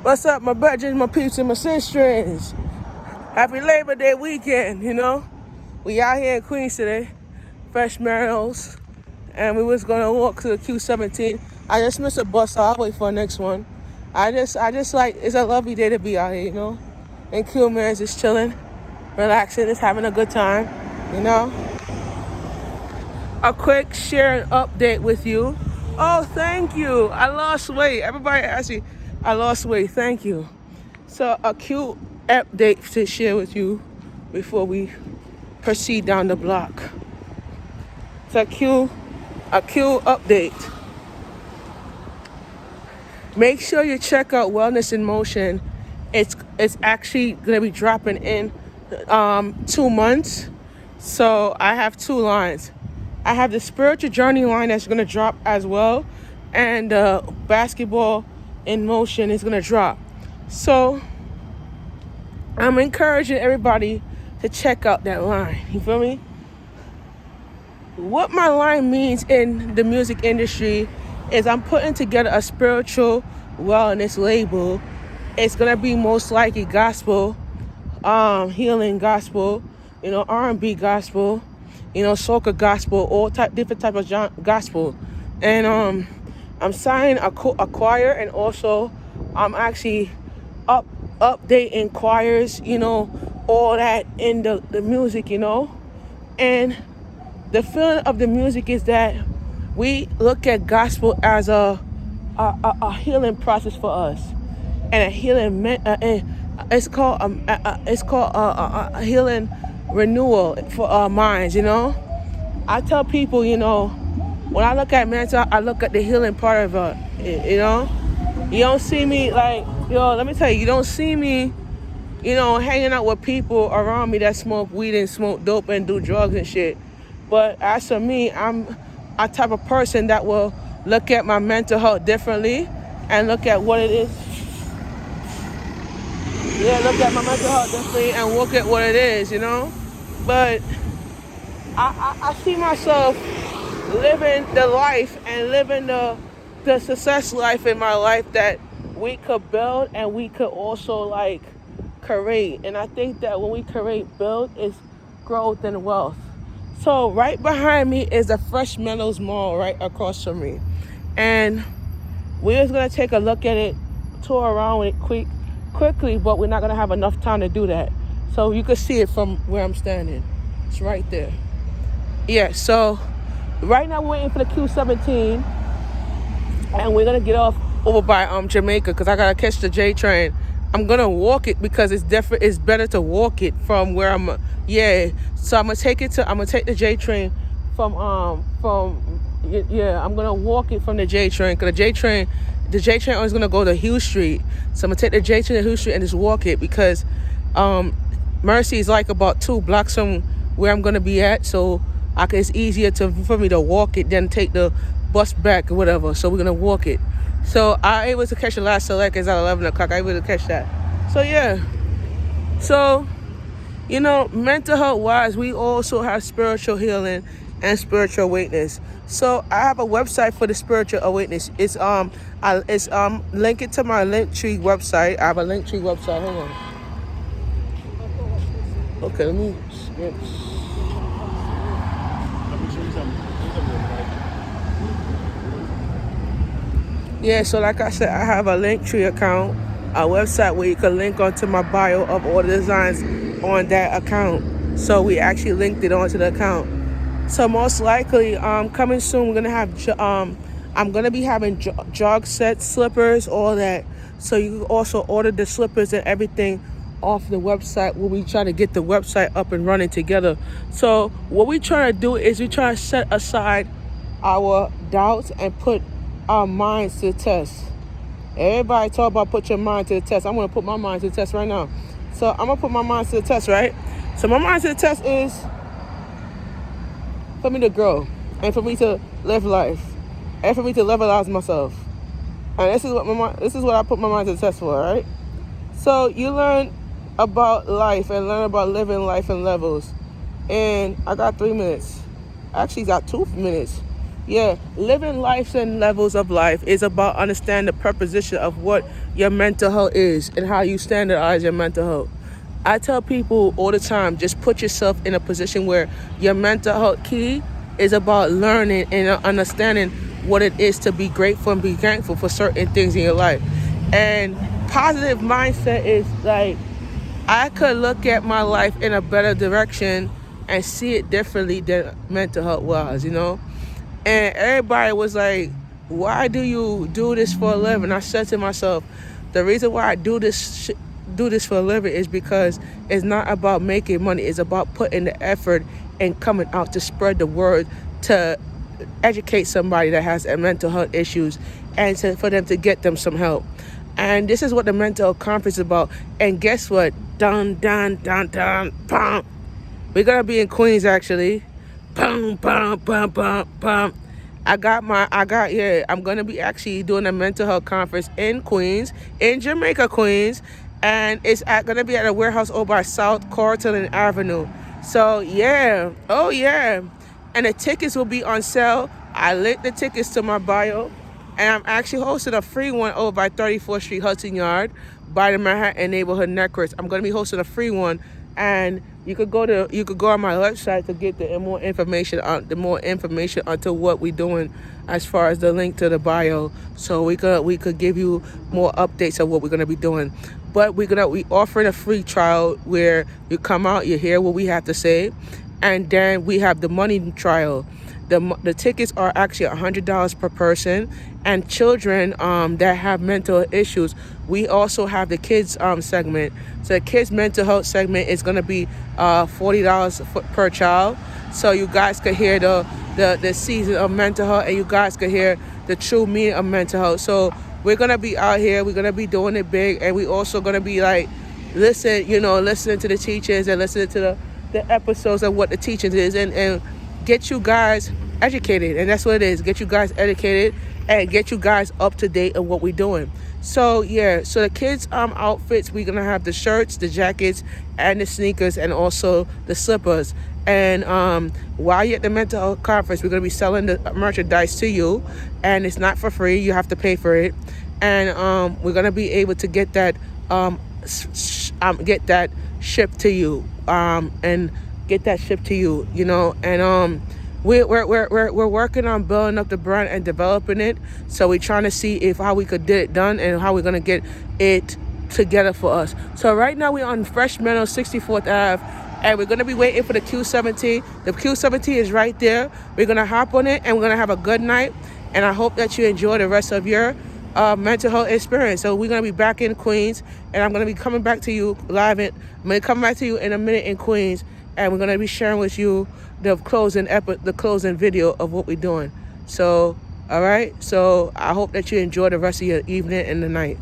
What's up, my brothers, my peeps, and my sisters? Happy Labor Day weekend, you know? We out here in Queens today, Fresh Meadows, and we was gonna walk to the Q17. I just missed a bus, so I'll wait for the next one. I just like, it's a lovely day to be out here, you know? And Q Man's just chilling, relaxing, just having a good time, you know? A quick sharing update with you. Oh, thank you. I lost weight. Everybody asked me, I lost weight. Thank you. So a cute update to share with you before we proceed down the block. It's a cute update. Make sure you check out Wellness in Motion. It's actually gonna be dropping in 2 months. So I have 2 lines. I have the Spiritual Journey line that's gonna drop as well, and Basketball in Motion is gonna drop. So I'm encouraging everybody to check out that line. You feel me? What my line means in the music industry is I'm putting together a spiritual wellness label. It's gonna be most likely gospel, healing gospel, you know, R&B gospel, you know, soca gospel, all different type of gospel. And I'm signing a choir, and also I'm actually updating choirs, you know, all that in the music, you know. And the feeling of the music is that we look at gospel as a healing process for us, and a healing it's called a healing renewal for our minds, you know. I tell people, you know, when I look at mental, I look at the healing part of it, you know. You don't see me like, yo, let me tell you don't see me, you know, hanging out with people around me that smoke weed and smoke dope and do drugs and shit. But as for me, I'm a type of person that will look at my mental health differently and look at what it is. Yeah, look at my mental health differently and look at what it is, you know. But I see myself living the life and living the success life in my life that we could build and we could also like create. And I think that when we build is growth and wealth. So right behind me is the Fresh Meadows Mall right across from me. And we're just gonna take a look at it, tour around with it quickly, but we're not gonna have enough time to do that. So you can see it from where I'm standing. It's right there. Yeah, so right now we're waiting for the Q17, and we're gonna get off over by Jamaica because I gotta catch the J train. I'm gonna walk it because it's different. It's better to walk it from where I'm. Yeah, so I'm gonna take the J train from. I'm gonna walk it from the J train because the J train is gonna go to Hugh Street. So I'm gonna take the J train to Hugh Street and just walk it because Mercy is like about 2 blocks from where I'm gonna be at. So it's easier for me to walk it than take the bus back or whatever. So we're gonna walk it. So I was able to catch the last select at 11 o'clock. I was able to catch that. So yeah. So, you know, mental health wise, we also have spiritual healing and spiritual awakeness. So I have a website for the spiritual awakeness. It's link it to my Linktree website. I have a Linktree website. Hold on. Okay, let me. Yeah, so like I said, I have a Linktree account, a website where you can link onto my bio of all the designs on that account. So we actually linked it onto the account. So most likely, coming soon, we're gonna have I'm gonna be having jog sets, slippers, all that. So you can also order the slippers and everything off the website when we try to get the website up and running together. So what we try to do is we try to set aside our doubts and put our minds to the test. Everybody talk about put your mind to the test. I'm gonna put my mind to the test right now. So I'm gonna put my mind to the test, right? So my mind to the test is for me to grow and for me to live life and for me to levelize myself. And this is what I put my mind to the test for, right? So you learn about life and learn about living life in levels. And I got 3 minutes. I actually got 2 minutes. Yeah, living lives and levels of life is about understanding the preposition of what your mental health is and how you standardize your mental health. I tell people all the time, just put yourself in a position where your mental health key is about learning and understanding what it is to be grateful and be thankful for certain things in your life. And positive mindset is like, I could look at my life in a better direction and see it differently than mental health was, And everybody was like, why do you do this for a living? I said to myself, the reason why I do this for a living is because it's not about making money. It's about putting the effort and coming out to spread the word, to educate somebody that has a mental health issues, and for them to get them some help. And this is what the mental health conference is about. And guess what? Dun, dun, dun, dun, bum. We're going to be in Queens, actually. Bum, bum, bum, bum, bum. I'm going to be actually doing a mental health conference in Queens, in Jamaica, Queens. And it's going to be at a warehouse over by South Cortland Avenue. So, yeah. Oh, yeah. And the tickets will be on sale. I linked the tickets to my bio. And I'm actually hosting a free one over by 34th Street, Hudson Yard, by the Manhattan Neighborhood Necklace. I'm going to be hosting a free one, and you could go on my website to get the more information onto what we're doing, as far as the link to the bio, so we could give you more updates of what we're going to be doing. But we offering a free trial where you come out, you hear what we have to say, and then we have the money trial. The tickets are actually $100 per person, and children that have mental issues, we also have the kids segment. So the kids mental health segment is going to be $40 per child. So you guys could hear the season of mental health, and you guys could hear the true meaning of mental health. So we're going to be out here, we're going to be doing it big, and we also going to be like, listening to the teachers and listening to the episodes of what the teachings is, and get you guys educated. And that's what it is, get you guys educated and get you guys up to date on what we're doing. So yeah, so the kids outfits, we're gonna have the shirts, the jackets, and the sneakers, and also the slippers. And while you're at the mental health conference, we're gonna be selling the merchandise to you, and it's not for free, you have to pay for it. And we're gonna be able to get that shipped to you, and get that shipped to you, and we're working on building up the brand and developing it. So we're trying to see how we could get it done and how we're gonna get it together for us. So right now we're on Fresh Meadow, 64th Ave, and we're gonna be waiting for the Q17. The Q17 is right there. We're gonna hop on it, and we're gonna have a good night. And I hope that you enjoy the rest of your mental health experience. So we're gonna be back in Queens, and I'm gonna be coming back to you live. I'm gonna come back to you in a minute in Queens, and we're gonna be sharing with you the closing video of what we're doing. So, all right. So I hope that you enjoy the rest of your evening and the night.